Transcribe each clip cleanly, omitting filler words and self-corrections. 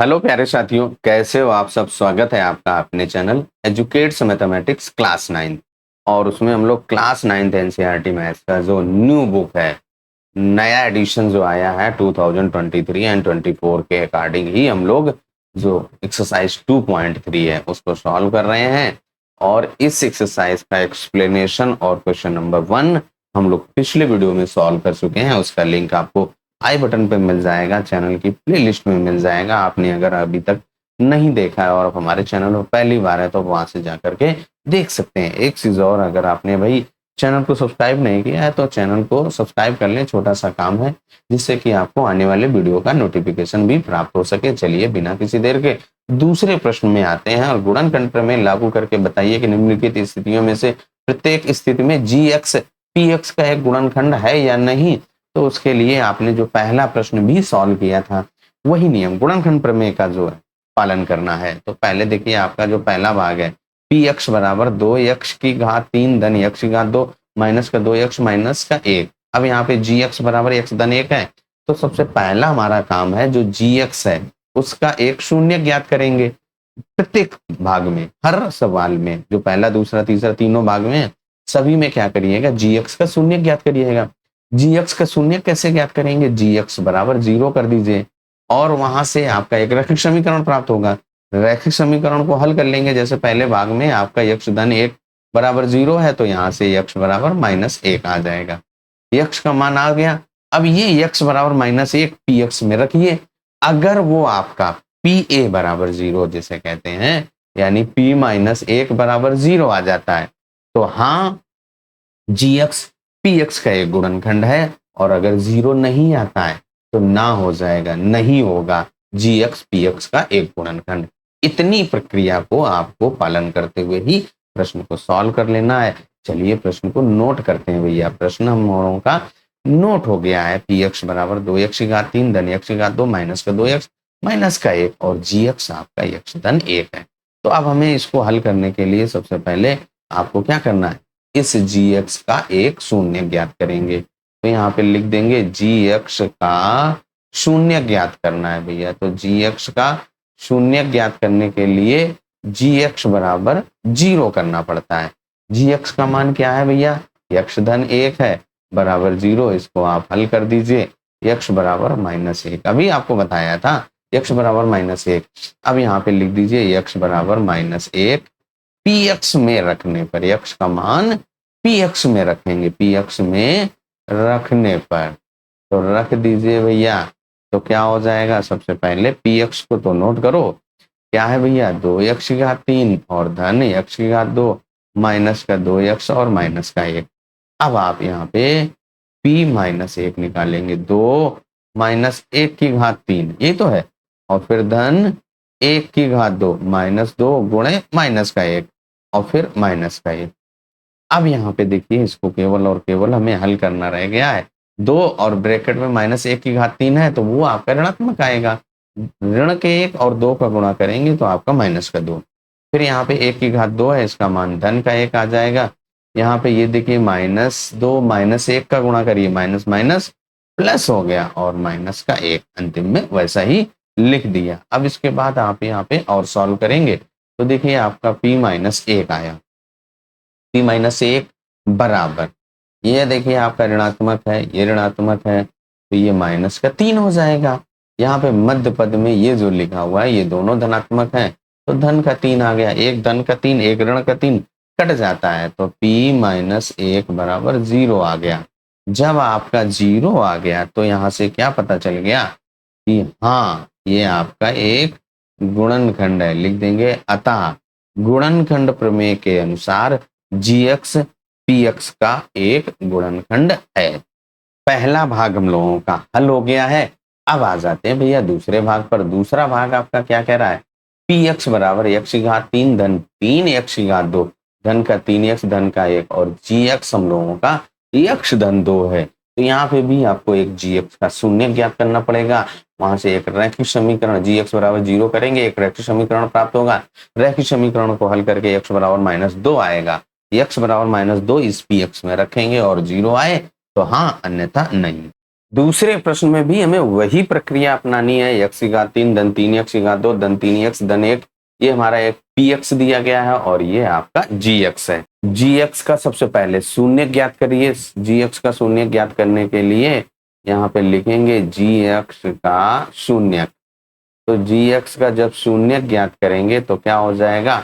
Hello प्यारे साथियों, कैसे हो आप सब। स्वागत है आपका अपने चैनल एजुकेट्स मैथमेटिक्स क्लास 9 और उसमें हम लोग क्लास 9th एनसीईआरटी मैथ्स का जो न्यू बुक है, नया एडिशन जो आया है 2023 एंड 24 के अकॉर्डिंग ही हम लोग जो एक्सरसाइज 2.3 है उसको सॉल्व कर रहे हैं। और इस एक्सरसाइज का एक्सप्लेनेशन और क्वेश्चन नंबर 1 हम लोग पिछले वीडियो में सॉल्व कर चुके हैं। उसका लिंक आपको आई बटन पे मिल जाएगा, चैनल की प्लेलिस्ट में मिल जाएगा। आपने अगर अभी तक नहीं देखा है और आप हमारे चैनल पर पहली बार है तो वहां से जाकर के देख सकते हैं। एक चीज और, अगर आपने भाई चैनल को सब्सक्राइब नहीं किया है तो चैनल को सब्सक्राइब कर लें, छोटा सा काम है, जिससे कि आपको आने वाले वीडियो का नोटिफिकेशन भी प्राप्त हो सके। चलिए बिना किसी देर के दूसरे प्रश्न में आते हैं और गुणनखंड प्रमेय लागू करके बताइए कि निम्नलिखित स्थितियों में से प्रत्येक स्थिति में जी एक्स पी एक्स का एक गुणनखंड है या नहीं। तो उसके लिए आपने जो पहला प्रश्न भी सॉल्व किया था वही नियम गुणनखंड प्रमेय का जो है पालन करना है। तो पहले देखिए, आपका जो पहला भाग है पी एक्स बराबर 2x की घात 3 धन x की घात 2 माइनस का 2x माइनस का 1। अब यहाँ पे जी एक्स बराबर x धन 1 है, तो सबसे पहला हमारा काम है जो जी एक्स है उसका एक शून्य ज्ञात करेंगे। प्रत्येक भाग में, हर सवाल में, जो पहला दूसरा तीसरा तीनों भाग में है, सभी में क्या करिएगा, जी एक्स का शून्य ज्ञात करिएगा। जी एक्स का शून्य कैसे ज्ञात करेंगे, जी एक्स बराबर 0 कर दीजिए और वहां से आपका एक रैखिक समीकरण प्राप्त होगा। रैखिक समीकरण को हल कर लेंगे। जैसे पहले भाग में आपका यक्ष धन 1 बराबर 0 है, तो यहाँ से यक्ष बराबर -1 आ जाएगा। यक्ष का मान आ गया। अब ये यक्ष बराबर -1 पी एक्स में रखिए। अगर वो आपका पी ए बराबर 0 जिसे कहते हैं, यानी p-1 बराबर 0 आ जाता है, तो हाँ, जी एक्स पी एक्स का एक गुणनखंड है। और अगर 0 नहीं आता है तो ना हो जाएगा, नहीं होगा जी एक्स पी एक्स का एक गुणनखंड। इतनी प्रक्रिया को आपको पालन करते हुए ही प्रश्न को सॉल्व कर लेना है। चलिए प्रश्न को नोट करते हैं भैया। प्रश्न हम लोगों का नोट हो गया है। पी एक्स बराबर 2x की घात 3 धन x की घात 2 माइनस का 2x माइनस का 1 और जी एक्स आपका x धन 1 है। तो अब हमें इसको हल करने के लिए सबसे पहले आपको क्या करना है, इस जी एक्स का एक शून्य ज्ञात करेंगे। तो यहाँ पे लिख देंगे जी एक्स का शून्य ज्ञात करना है भैया। तो जी एक्स का शून्य ज्ञात करने के लिए जी एक्स बराबर 0 करना पड़ता है। जी एक्स का मान क्या है भैया, यक्ष धन 1 है बराबर 0। इसको आप हल कर दीजिए। यक्ष बराबर -1 अभी आपको बताया था, यक्ष बराबर -1। अब यहाँ पे लिख दीजिए यक्ष बराबर -1 पी एक्स में रखने पर, यक्ष का मान पी एक्स में रखेंगे, पी एक्स में रखने पर तो रख दीजिए भैया। तो क्या हो जाएगा, सबसे पहले पी एक्स को तो नोट करो, क्या है भैया 2x की घात 3 और धन x की घात 2 माइनस का 2x और माइनस का 1। अब आप यहाँ पे p-1 निकालेंगे, 2 माइनस 1 की घात 3 ये तो है, और फिर धन 1 की घात 2 माइनस 2 गुणे माइनस का 1 और फिर माइनस का 1। अब यहाँ पे देखिए, इसको केवल और केवल हमें हल करना रह गया है। 2 और ब्रैकेट में -1 की घात 3 है तो वो आपका ऋणात्मक आएगा। ऋण के 1 और 2 का गुणा करेंगे तो आपका माइनस का 2। फिर यहाँ पे 1 की घात 2 है, इसका मान धन का 1 आ जाएगा। यहाँ पे ये देखिए -2 -1 का गुणा करिए, माइनस माइनस प्लस हो गया और माइनस का 1 अंतिम में वैसा ही लिख दिया। अब इसके बाद आप यहाँ पे और सॉल्व करेंगे तो देखिए आपका p-1 आया। p-1 बराबर, ये देखिए आपका ऋणात्मक है, ये ऋणात्मक है, तो ये -3 हो जाएगा। यहाँ पे मध्य पद में ये जो लिखा हुआ है ये दोनों धनात्मक है, तो धन का 3 आ गया। एक धन का 3 एक ऋण का 3 कट जाता है, तो p-1 बराबर 0 आ गया। जब आपका 0 आ गया तो यहाँ से क्या पता चल गया कि हाँ, ये आपका एक गुणनखंड है। लिख देंगे अतः गुणनखंड प्रमेय के अनुसार जी एक्स पी एक्स का एक गुणनखंड है। पहला भाग हम लोगों का हल हो गया है। अब आ जाते हैं भैया दूसरे भाग पर। दूसरा भाग आपका क्या कह रहा है, पी एक्स बराबर x की घात 3 धन 3x की घात 2 धन का 3x धन का 1 और जी एक्स हम लोगों का x धन 2 है। तो यहाँ पे भी आपको एक जी एक्स का शून्य ज्ञात करना पड़ेगा। वहां से एक रैखिक समीकरण जी एक्स बराबर 0 करेंगे, एक रैखिक समीकरण प्राप्त होगा। रैखिक समीकरण को हल करके x बराबर -2 आएगा। x बराबर -2 इस पी एक्स में रखेंगे और 0 आए तो हाँ, अन्यथा नहीं। दूसरे प्रश्न में भी हमें वही प्रक्रिया अपनानी है, x की घात 3 धन 3x की घात 2 धन 3x धन 1। ये हमारा एक px दिया गया है और ये आपका gx है। gx का सबसे पहले शून्य ज्ञात करिए। gx का शून्य ज्ञात करने के लिए यहाँ पे लिखेंगे gx का शून्य। तो gx का जब शून्य ज्ञात करेंगे तो क्या हो जाएगा,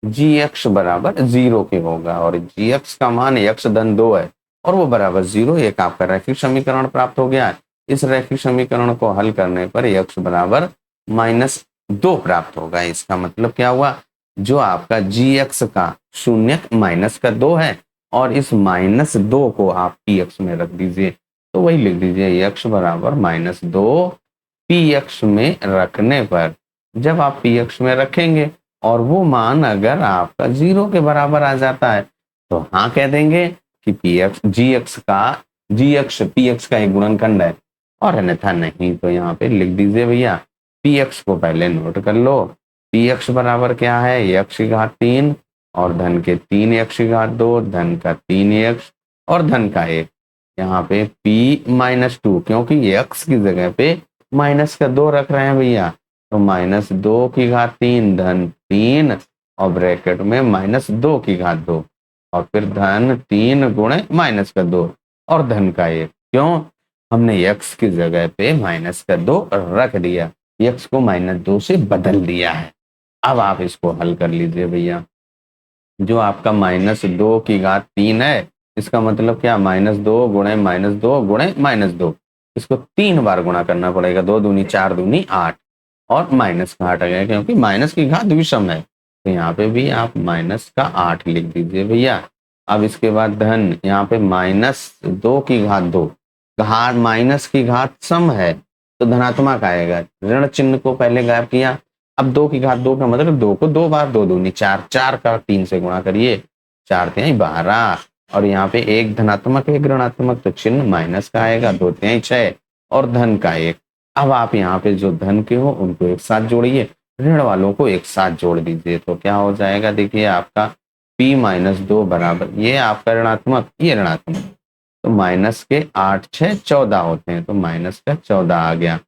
gx बराबर 0 के होगा और gx का मान x धन 2 है और वो बराबर 0। एक आपका रैखिक समीकरण प्राप्त हो गया। इस रैखिक समीकरण को हल करने पर x बराबर -2 प्राप्त होगा। इसका मतलब क्या हुआ, जो आपका gx का शून्य माइनस का 2 है और इस -2 को आप px में रख दीजिए। तो वही लिख दीजिए x बराबर -2 px में रखने पर, जब आप px में रखेंगे और वो मान अगर आपका 0 के बराबर आ जाता है तो हाँ कह देंगे कि gx px का एक गुणनखंड है, और अन्यथा नहीं तो यहाँ पे लिख दीजिए भैया। px को पहले नोट कर लो। px बराबर क्या है, x की घात 3 और धन के 3x की घात 2 धन का 3x और धन का 1। यहाँ पे p-2, क्योंकि x की जगह पे माइनस का 2 रख रहे हैं भैया, तो -2 की घात 3 धन 3 और ब्रैकेट में -2 की घात 2 और फिर धन 3 गुणे -2 और धन का 1। क्यों, हमने x की जगह पे -2 रख दिया, x को -2 से बदल दिया है। अब आप इसको हल कर लीजिए भैया। जो आपका -2 की घात 3 है, इसका मतलब क्या, -2 गुणे -2 गुणे -2, इसको 3 बार गुणा करना पड़ेगा। 2 दूनी 4 दूनी 8 और माइनस का 8 आ गया, क्योंकि माइनस की घात विषम है तो यहाँ पे भी आप -8 लिख दीजिए भैया। अब इसके बाद धन, यहाँ पे -2 की घात 2, घात माइनस की घात सम है तो धनात्मक आएगा, ऋण चिन्ह को पहले गायब किया। अब 2 की घात 2 का मतलब 2 को 2 बार, 2 दूनी 4, 4 का 3 से गुणा करिए, 4 तिहाई 12 और यहाँ पे एक धनात्मक एक ऋणात्मक तो चिन्ह माइनस का आएगा, 2 तिहाई 6 और धन का 1। अब आप यहाँ पे जो धन के हो उनको एक साथ जोड़िए, ऋण वालों को एक साथ जोड़ दीजिए तो क्या हो जाएगा, देखिए आपका p-2 बराबर, ये आपका ऋणात्मक ये ऋणात्मक, तो माइनस के 8 6 14 होते हैं तो माइनस का 14 आ गया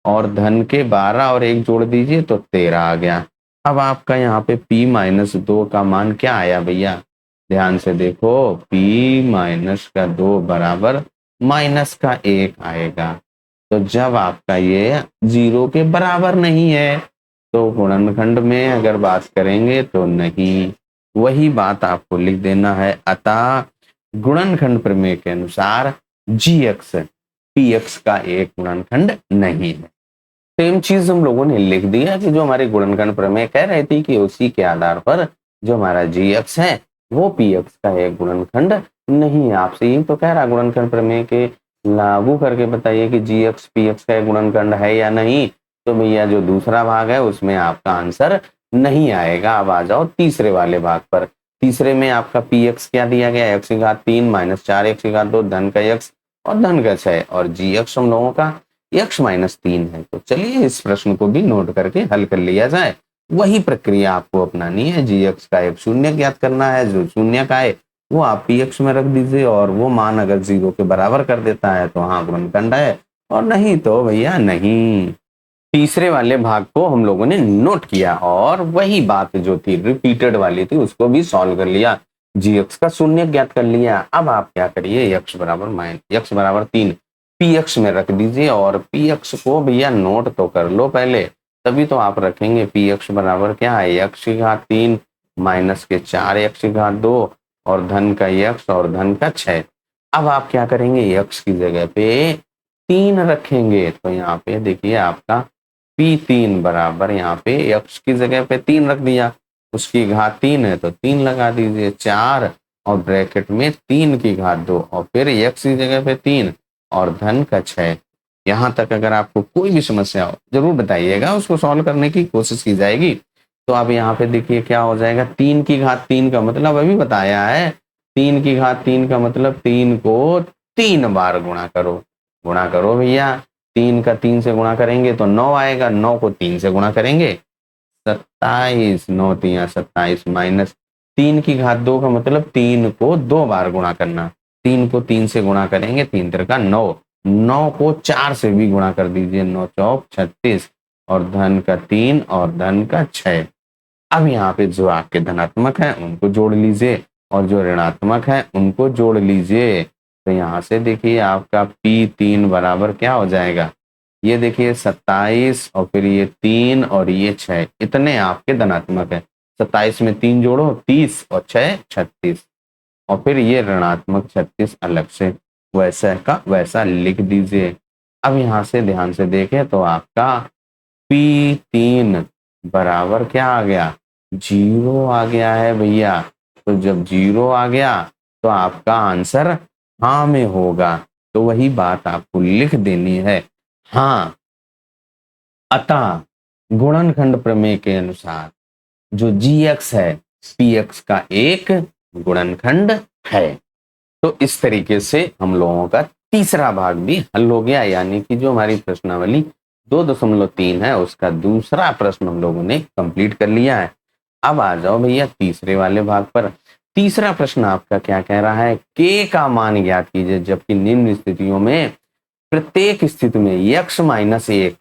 और धन के 12 और 1 जोड़ दीजिए तो 13 आ गया। अब आपका यहाँ पे p-2 का मान क्या आया भैया, ध्यान से देखो, p-2 बराबर -1 आएगा। तो जब आपका ये 0 के बराबर नहीं है तो गुणनखंड में अगर बात करेंगे तो नहीं, वही बात आपको लिख देना है। अतः गुणनखंड प्रमेय के अनुसार gx px का एक गुणनखंड नहीं है। सेम चीज हम लोगों ने लिख दिया कि जो हमारी गुणनखंड प्रमेय कह रही थी कि उसी के आधार पर जो हमारा gx है वो px का एक गुणनखंड नहीं है। आपसे यही तो कह रहा गुणनखंड प्रमेय के लागू करके बताइए कि gx px का एक गुणनखंड है या नहीं, तो भैया जो दूसरा भाग है उसमें आपका आंसर नहीं आएगा। अब आ जाओ तीसरे वाले भाग पर। तीसरे में आपका px क्या दिया गया, x की घात 3 -4x की घात 2 धन का x और धन का 6 और gx हम लोगों का x -3 है। तो चलिए इस प्रश्न को भी नोट करके हल कर लिया जाए। वही प्रक्रिया आपको अपनानी है, gx का एक शून्य ज्ञात करना है, जो शून्य का है वो आप px में रख दीजिए और वो मान अगर 0 के बराबर कर देता है तो हाँ गुणनखंड है और नहीं तो भैया नहीं। तीसरे वाले भाग को हम लोगों ने नोट किया और वही बात जो थी रिपीटेड वाली थी उसको भी सॉल्व कर लिया, gx का शून्य ज्ञात कर लिया। अब आप क्या करिए, x बराबर 3 px में रख दीजिए और px को भैया नोट तो कर लो पहले, तभी तो आप रखेंगे। px बराबर क्या है, x की घात 3 माइनस के 4x की घात 2 और धन का x और धन का 6। अब आप क्या करेंगे, x की जगह पे 3 रखेंगे तो यहाँ पे देखिए आपका p3 बराबर, यहाँ पे x की जगह पे 3 रख दिया, उसकी घात 3 है तो 3 लगा दीजिए, 4 और ब्रैकेट में 3 की घात 2 और फिर x की जगह पे 3 और धन का 6। यहाँ तक अगर आपको कोई भी समस्या हो जरूर बताइएगा, उसको सॉल्व करने की कोशिश की जाएगी। तो अब यहाँ पे देखिए क्या हो जाएगा, 3 की घात 3 का मतलब अभी बताया है, 3 की घात 3 का मतलब 3 को 3 बार गुणा करो भैया। 3 का 3 से गुणा करेंगे तो 9 आएगा, 9 को 3 से गुणा करेंगे 27, 9 तिया 27 माइनस 3 की घात 2 का मतलब 3 को 2 बार गुणा करना, 3 को 3 से गुणा करेंगे 3 तिरका 9 9 को 4 से भी गुणा कर दीजिए, 9 चौक 36 और धन का 3 और धन का 6। अब यहाँ पे जो आपके धनात्मक है उनको जोड़ लीजिए और जो ऋणात्मक है उनको जोड़ लीजिए। तो यहाँ से देखिए आपका P3 बराबर क्या हो जाएगा, ये देखिए 27 और फिर ये 3 और ये 6, इतने आपके धनात्मक है। 27 में 3 जोड़ो 30 और 6 36 और फिर ये ऋणात्मक 36 अलग से वैसा का वैसा लिख दीजिए। अब यहाँ से ध्यान से देखें तो आपका P3 बराबर क्या आ गया, 0 आ गया है भैया। तो जब 0 आ गया तो आपका आंसर हाँ में होगा। तो वही बात आपको लिख देनी है, हाँ। अतः गुणनखंड प्रमेय के अनुसार जो GX है PX का एक गुणनखंड है। तो इस तरीके से हम लोगों का तीसरा भाग भी हल हो गया, यानी कि जो हमारी प्रश्नावली 2.3 है उसका दूसरा प्रश्न हम लोगों ने कंप्लीट कर लिया है। अब आ जाओ भैया तीसरे वाले भाग पर। तीसरा प्रश्न आपका क्या कह रहा है, k का मान ज्ञात कीजिए जबकि निम्न स्थितियों में प्रत्येक स्थिति में x माइनस 1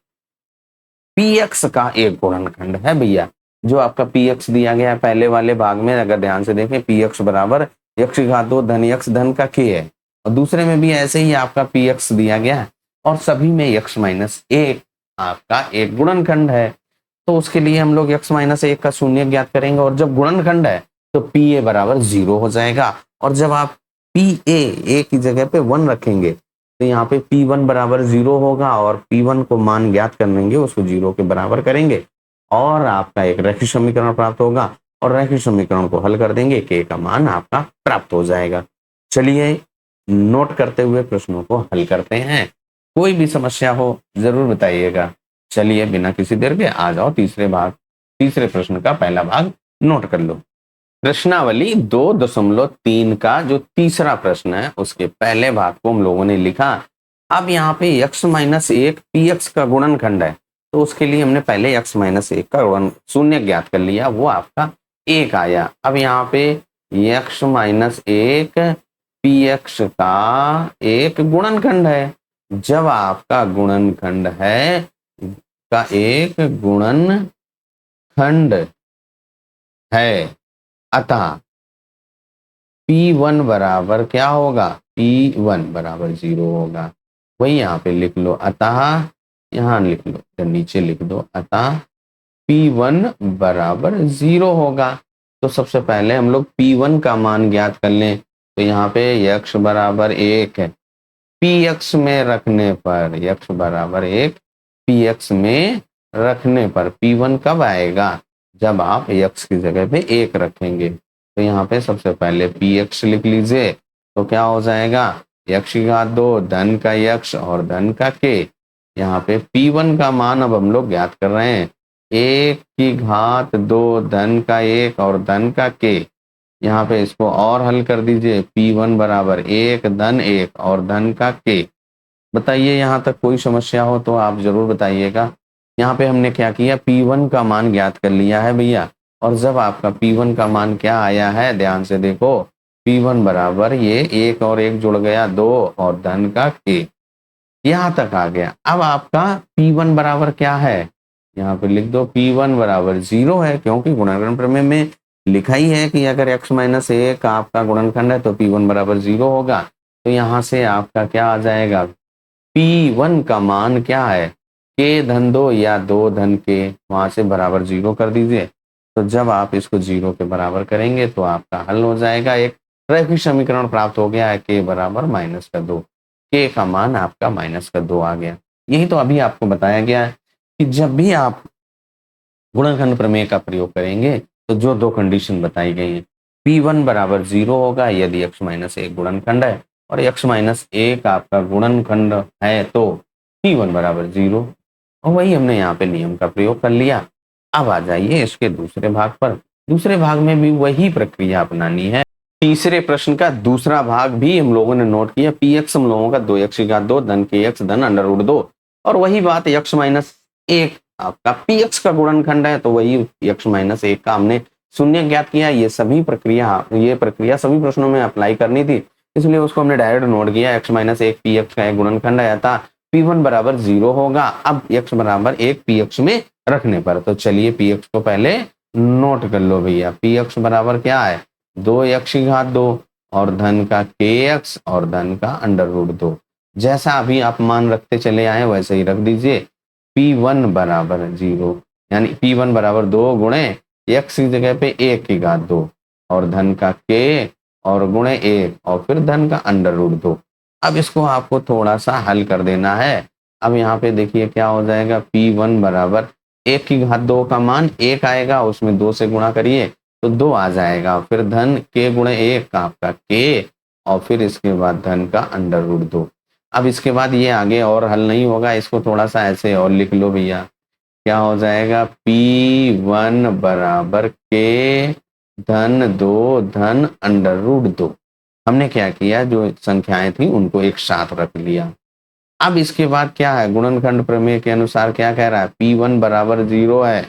px का एक गुणनखंड है। भैया जो आपका px दिया गया है पहले वाले भाग में, अगर ध्यान से देखें px बराबर x की घात 2 धन x धन का k है, और दूसरे में भी ऐसे ही आपका px दिया गया है और सभी में x माइनस 1 आपका एक गुणनखंड है। तो उसके लिए हम लोग x माइनस 1 का शून्य ज्ञात करेंगे और जब गुणनखंड है तो pa बराबर 0 हो जाएगा। और जब आप pa a की जगह पे 1 रखेंगे तो यहाँ पे P1 बराबर 0 होगा और P1 को मान ज्ञात करेंगे, उसको 0 के बराबर करेंगे और आपका एक रैखिक समीकरण प्राप्त होगा और रैखिक समीकरण को हल कर देंगे, k का मान आपका प्राप्त हो जाएगा। चलिए नोट करते हुए प्रश्नों को हल करते हैं। कोई भी समस्या हो जरूर बताइएगा। चलिए बिना किसी देर के आ जाओ तीसरे प्रश्न का पहला भाग नोट कर लो। प्रश्नावली 2.3 का जो तीसरा प्रश्न है उसके पहले भाग को हम लोगों ने लिखा। अब यहाँ पे x माइनस 1 px का गुणनखंड है, तो उसके लिए हमने पहले x माइनस 1 का गुणन शून्य ज्ञात कर लिया, वो आपका 1 आया। अब यहाँ पे x माइनस 1 px का एक गुणनखंड है। जब आपका गुणनखंड है का एक गुणनखंड है, अतः P1 बराबर क्या होगा, P1 बराबर 0 होगा। वही यहाँ पे लिख लो, अतः यहाँ लिख लो, तो नीचे लिख दो अतः P1 बराबर 0 होगा। तो सबसे पहले हम लोग P1 का मान ज्ञात कर लें। तो यहाँ पे x बराबर 1 है, px में रखने पर x बराबर 1 px में रखने पर P1 कब आएगा, जब आप x की जगह पे 1 रखेंगे। तो यहाँ पे सबसे पहले px लिख लीजिए, तो क्या हो जाएगा x की घात 2 धन का x और धन का k। यहाँ पे P1 का मान अब हम लोग ज्ञात कर रहे हैं, 1 की घात 2 धन का 1 और धन का k। यहाँ पे इसको और हल कर दीजिए, P1 बराबर 1 धन 1 और धन का k। बताइए यहाँ तक कोई समस्या हो तो आप जरूर बताइएगा। यहाँ पे हमने क्या किया, P1 का मान ज्ञात कर लिया है भैया, और जब आपका P1 का मान क्या आया है ध्यान से देखो, P1 बराबर ये 1 और 1 जुड़ गया 2 और धन का k, यहाँ तक आ गया। अब आपका P1 बराबर क्या है, यहाँ पे लिख दो P1 बराबर 0 है, क्योंकि गुणनखंड प्रमेय में लिखा ही है कि अगर x माइनस 1 आपका गुणनखंड है तो P1 बराबर 0 होगा। तो यहाँ से आपका क्या आ जाएगा, P1 का मान क्या है, k धन 2 या 2 धन k, वहां से बराबर 0 कर दीजिए। तो जब आप इसको 0 के बराबर करेंगे तो आपका हल हो जाएगा, एक रैखिक समीकरण प्राप्त हो गया है, k बराबर -2। k का मान आपका -2 आ गया। यही तो अभी आपको बताया गया है कि जब भी आप गुणनखंड प्रमेय का प्रयोग करेंगे तो जो दो कंडीशन बताई गई है, P1 बराबर 0 होगा यदि x माइनस 1 गुणनखंड है और x माइनस 1 आपका गुणनखंड है तो P1 बराबर 0। और वही हमने यहाँ पे नियम का प्रयोग कर लिया। अब आ जाइए इसके दूसरे भाग पर। दूसरे भाग में भी वही प्रक्रिया अपनानी है। तीसरे प्रश्न का दूसरा भाग भी हम लोगों ने नोट किया, px हम लोगों का 2x की घात 2 धन kx धन √2, और वही बात x माइनस 1 आपका px का गुणनखंड है, तो वही x माइनस 1 का हमने शून्य ज्ञात किया। ये प्रक्रिया सभी प्रश्नों में अप्लाई करनी थी, इसलिए उसको हमने डायरेक्ट नोट किया, x माइनस एक पी एक्स का एक गुणनखंड आया था, P1 बराबर 0 होगा। अब x बराबर एक पी एक्स में रखने पर, तो चलिए पी एक्स को पहले नोट कर लो भैया। पी एक्स बराबर क्या है, 2x की घात 2 और धन का kx और धन का अंडर रूट 2। जैसा अभी आप मान रखते चले आए वैसे ही रख दीजिए। P1 बराबर 0 यानी P1 बराबर 2 गुणे x की जगह पे 1 की घात 2 और धन का k और गुणे 1 और फिर धन का अंडर रूट 2। अब इसको आपको थोड़ा सा हल कर देना है। अब यहाँ पे देखिए क्या हो जाएगा, P1 बराबर 1 की घात 2 का मान 1 आएगा, उसमें 2 से गुणा करिए तो 2 आ जाएगा, फिर धन k गुणे 1 का आपका k और फिर इसके बाद धन का अंडर रूट 2। अब इसके बाद ये आगे और हल नहीं होगा, इसको थोड़ा सा ऐसे और लिख लो भैया। क्या हो जाएगा, P1 बराबर k धन 2 धन अंडर रूट 2। हमने क्या किया, जो संख्याएं थी उनको एक साथ रख लिया। अब इसके बाद क्या है, गुणनखंड प्रमेय के अनुसार क्या कह रहा है, P1 बराबर 0 है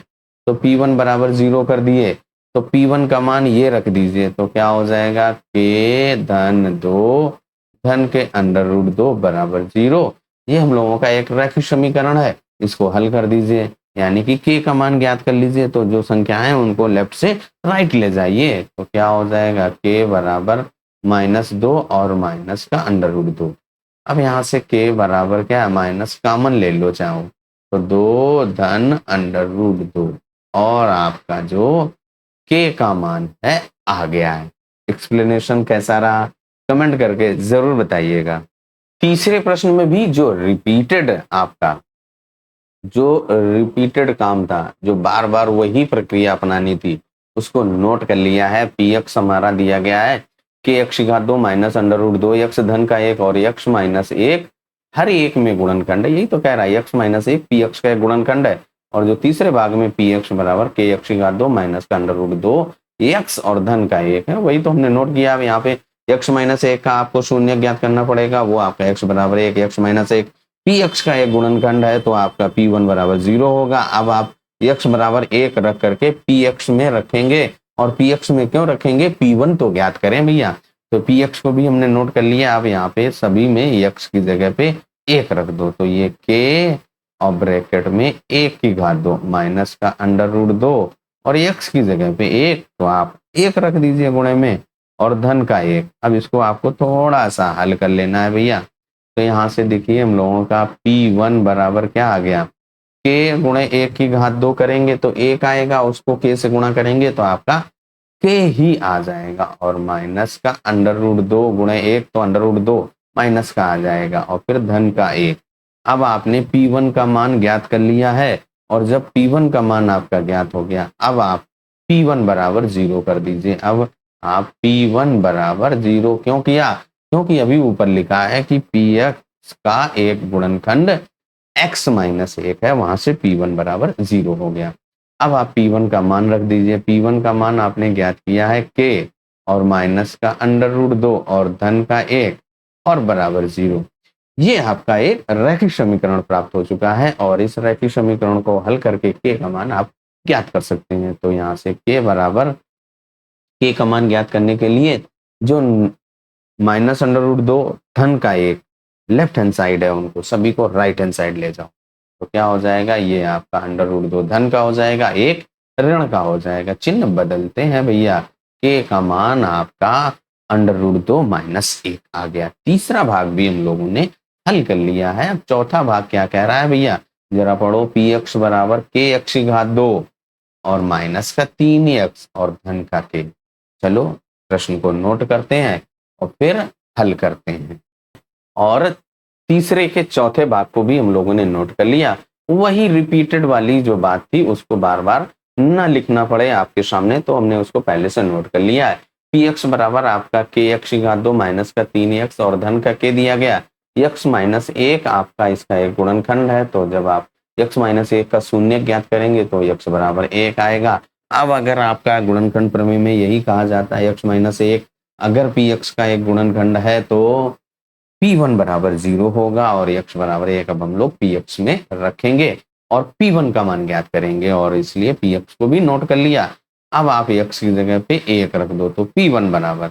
तो P1 बराबर 0 कर दिए, तो P1 का मान ये रख दीजिए, तो क्या हो जाएगा, k धन 2 धन के अंडर रूट 2 बराबर 0। ये हम लोगों का एक रैखिक समीकरण है, इसको हल कर दीजिए, यानी कि k का मान ज्ञात कर लीजिए। तो जो संख्याएं उनको लेफ्ट से राइट ले जाइए, तो क्या हो जाएगा, k बराबर -2 और माइनस का अंडर रूट 2। अब यहाँ से k बराबर क्या है, माइनस कॉमन ले लो चाहो तो 2 धन अंडर रूट 2 और आपका जो k का मान है आ गया है। एक्सप्लेनेशन कैसा रहा कमेंट करके जरूर बताइएगा। तीसरे प्रश्न में भी जो रिपीटेड काम था, जो बार बार वही प्रक्रिया अपनानी थी, उसको नोट कर लिया है। पी एक्स हमारा दिया गया है के एक्स की घात 2 माइनस अंडर रूट 2 एक्स धन का 1 और x माइनस 1 हर एक में गुणनखंड है। यही तो कह रहा है, x माइनस 1 पी एक्स का एक गुणनखंड है, और जो तीसरे भाग में पी एक्स बराबर के एक्स की घात 2 माइनस का अंडर रूट 2 x और धन का 1 है, वही तो हमने नोट किया। अब यहाँ पे x माइनस 1 का आपको शून्य ज्ञात करना पड़ेगा, वो आपका x बराबर 1 x माइनस 1 पी एक्स का एक गुणनखंड है, तो आपका P1 बराबर 0 होगा। अब आप x बराबर 1 रख करके पी एक्स में रखेंगे, और पी एक्स में क्यों रखेंगे, P1 तो ज्ञात करें भैया। तो पी एक्स को भी हमने नोट कर लिया। अब यहाँ पे सभी में x की जगह पे 1 रख दो, तो ये k और ब्रैकेट में 1 की घात 2 माइनस का अंडर रूट 2 और x की जगह पे 1, तो आप 1 रख दीजिए गुणे में और धन का 1। अब इसको आपको थोड़ा सा हल कर लेना है भैया। तो यहाँ से देखिए हम लोगों का P1 बराबर क्या आ गया, k गुणे 1 की घात 2 करेंगे तो 1 आएगा, उसको k से गुणा करेंगे तो आपका k ही आ जाएगा, और माइनस का अंडर रूट 2 गुणे 1 तो अंडर रूट 2 माइनस का आ जाएगा और फिर धन का 1। अब आपने P1 का मान ज्ञात कर लिया है, और जब P1 का मान आपका ज्ञात हो गया, अब आप P1 बराबर 0 कर दीजिए। अब आप P1 बराबर 0 क्यों किया, क्योंकि अभी ऊपर लिखा है कि Px का एक गुणनखंड x माइनस 1 है, वहां से P1 बराबर 0 हो गया। अब आप P1 का मान रख दीजिए। P1 का मान आपने ज्ञात किया है k और माइनस का अंडर रूट 2 और धन का 1 और बराबर 0। ये आपका एक रैखिक समीकरण प्राप्त हो चुका है, और इस रैखिक समीकरण को हल करके k का मान आप ज्ञात कर सकते हैं। तो यहाँ से k बराबर, k का मान ज्ञात करने के लिए जो माइनस अंडर रूट 2 धन का 1 लेफ्ट हैंड साइड है, उनको सभी को राइट हैंड साइड ले जाओ, तो क्या हो जाएगा, ये आपका अंडर रूट 2 धन का हो जाएगा, 1 ऋण का हो जाएगा। चिन्ह बदलते हैं भैया, k का मान आपका अंडर रूट 2 माइनस 1 आ गया। तीसरा भाग भी हम लोगों ने हल कर लिया है। अब चौथा भाग क्या कह रहा है भैया, जरा पढ़ो। पी एक्स बराबर के एक्स की घात 2 और माइनस का 3x और धन का k। चलो प्रश्न को नोट करते हैं और फिर हल करते हैं। और तीसरे के चौथे भाग को भी हम लोगों ने नोट कर लिया। वही रिपीटेड वाली जो बात थी उसको बार बार ना लिखना पड़े आपके सामने, तो हमने उसको पहले से नोट कर लिया है। पी एक्स बराबर आपका के एक्स की घात 2 माइनस का 3x और धन का k दिया गया। x माइनस 1 आपका इसका एक गुणनखंड है, तो जब आप x माइनस 1 का शून्य ज्ञात करेंगे तो x बराबर 1 आएगा। अब अगर आपका गुणनखंड प्रमेय में यही कहा जाता है x माइनस 1 अगर px का एक गुणनखंड है तो P1 बराबर 0 होगा, और x बराबर 1 अब हम लोग px में रखेंगे और P1 का मान ज्ञात करेंगे, और इसलिए px को भी नोट कर लिया। अब आप x की जगह पे 1 रख दो, तो P1 बराबर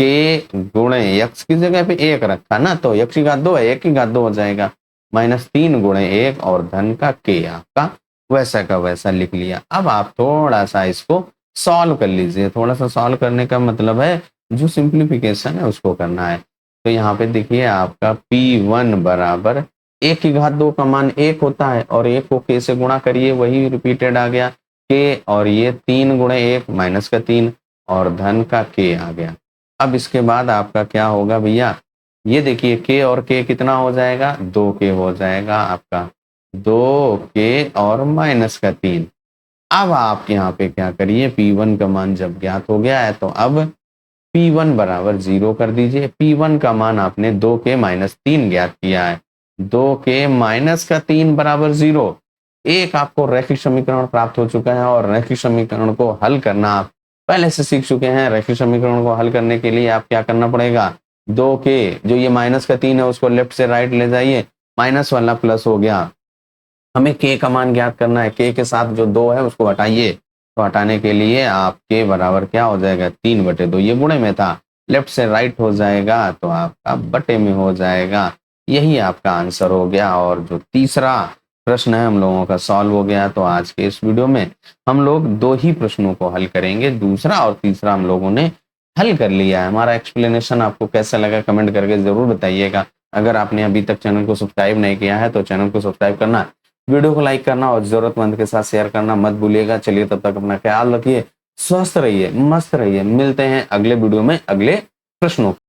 के गुणे यक्स की जगह पे 1 रखा ना, तो यक्स की घात 2 है, 1 की घात 2 हो जाएगा, -3 गुणे 1 और धन का के आपका वैसा का वैसा लिख लिया। अब आप थोड़ा सा इसको सॉल्व कर लीजिए। थोड़ा सा सॉल्व करने का मतलब है जो सिंप्लीफिकेशन है उसको करना है। तो यहाँ पे देखिए आपका P1 बराबर 1 की घात 2 का मान 1 होता है और 1 को k से गुणा करिए, वही रिपीटेड आ गया k, और ये 3 गुणे 1 माइनस का 3 और धन का k आ गया। अब इसके बाद आपका क्या होगा भैया, ये देखिए k और k कितना हो जाएगा, 2k हो जाएगा आपका, 2k और माइनस का 3। अब आप यहाँ पे क्या करिए, P1 का मान जब ज्ञात हो गया है तो अब P1 बराबर 0 कर दीजिए। P1 का मान आपने 2k माइनस 3 ज्ञात किया है, 2k माइनस का 3 बराबर 0। एक आपको रैखिक समीकरण प्राप्त हो चुका है और रैखिक समीकरण को हल करना आप पहले से सीख चुके हैं। रैखिक समीकरण को हल करने के लिए आप क्या करना पड़ेगा, 2k जो ये माइनस का 3 है उसको लेफ्ट से राइट ले जाइए, माइनस वाला प्लस हो गया। हमें k का मान ज्ञात करना है, k के साथ जो 2 है उसको हटाइए, तो हटाने के लिए आप k बराबर क्या हो जाएगा, 3/2, ये गुणे में था, लेफ्ट से राइट हो जाएगा तो आपका बटे में हो जाएगा। यही आपका आंसर हो गया। और जो तीसरा प्रश्न है हम लोगों का सॉल्व हो गया। तो आज के इस वीडियो में हम लोग 2 ही प्रश्नों को हल करेंगे, दूसरा और तीसरा हम लोगों ने हल कर लिया है। हमारा एक्सप्लेनेशन आपको कैसा लगा कमेंट करके जरूर बताइएगा। अगर आपने अभी तक चैनल को सब्सक्राइब नहीं किया है तो चैनल को सब्सक्राइब करना, वीडियो को लाइक करना और जरूरतमंद के साथ शेयर करना मत भूलिएगा। चलिए तब तक अपना ख्याल रखिए, स्वस्थ रहिए, मस्त रहिए। मिलते हैं अगले वीडियो में अगले प्रश्नों